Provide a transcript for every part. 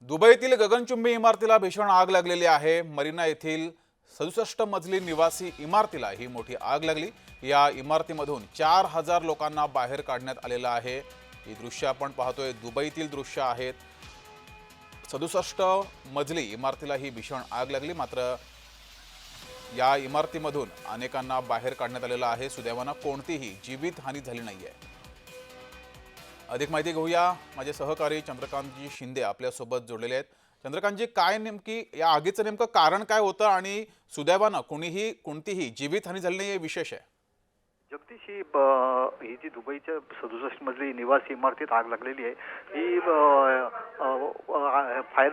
दुबईतील गगनचुंबी इमारतीला भीषण आग लागलेली आहे। मरीना येथील 67 मजली निवासी इमारतीला ही मोठी आग लागली। या इमारतीमधून 4000 लोकांना बाहेर काढण्यात आलेलं आहे। ही दृश्य आपण पाहतोय, दुबईतील दृश्य आहेत। 67 मजली इमारतीला ही भीषण आग लागली, मात्र या इमारतीमधून अनेकांना बाहेर काढण्यात आलेलं आहे। सुदैवाने कोणतीही जीवितहानी झाली नाहीये। अधिक माहिती घेऊया, माझे सहकारी चंद्रकांतजी शिंदे आपल्या सोबत जोडलेले आहेत। चंद्रकांतजी, काय नेमकी या आगीचं नेमकं कारण काय होतं आणि सुदैवाने कोणतीही जीवितहानी झाली नाही हे विशेष आहे? जगदीश, ही जी दुबईच्या 67 मजली निवासी इमारतीत आग लागलेली आहे, ही फायर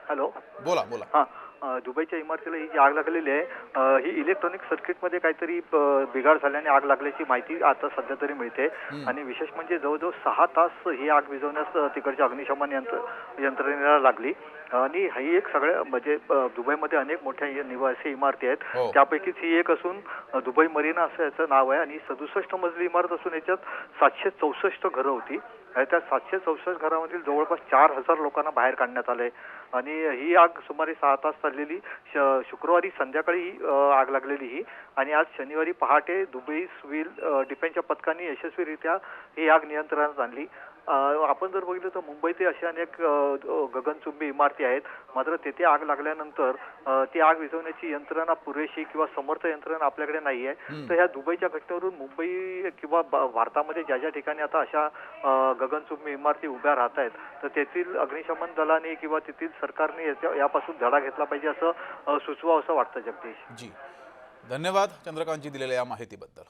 हॅलो बोला बोला। हां. दुबईच्या इमारतीला ही जी आग लागलेली आहे, ही इलेक्ट्रॉनिक सर्किटमध्ये काहीतरी बिघाड झाल्याने आग लागल्याची माहिती आता सध्या तरी मिळते। आणि विशेष म्हणजे जवळजवळ 6 तास ही आग विझवण्यास तिकडच्या अग्निशमन यंत्रणेला लागली। आणि ही एक सगळ्या म्हणजे दुबईमध्ये अनेक मोठ्या निवासी इमारती आहेत, हो। त्यापैकीच ही एक असून दुबई मरीना असं याचं नाव आहे। आणि 67 मजली इमारत असून याच्यात 764 घरं होती। आणि त्या 764 घरामधील जवळपास 4000 लोकांना बाहेर काढण्यात आले। आणि ही आग सुमारे 6 तास चाललेली। शुक्रवारी संध्याकाळी आग लागलेली ही। आणि आज शनिवारी पहाटे दुबई सिव्हिल डिफेन्सच्या पथकांनी यशस्वीरित्या ही आग नियंत्रणात आणली। आपण जर बघितलं तर मुंबईत अशा अनेक गगनचुंबी इमारती आहेत, मात्र तेथे आग लागल्यानंतर ती आग विझवण्याची यंत्रणा पुरेशी किंवा समर्थ यंत्रणा आपल्याकडे नाही आहे। तर ह्या दुबईच्या घटनेवरून मुंबई किंवा भारतामध्ये ज्या ज्या ठिकाणी आता अशा गगनचुंबी इमारती उभ्या राहत आहेत, तर तेथील अग्निशमन दलाने किंवा तेथील सरकारने यापासून धडा घेतला पाहिजे असं सुचवावं असं वाटतं। जगदीश जी, धन्यवाद चंद्रकांतजी दिलेल्या या माहितीबद्दल।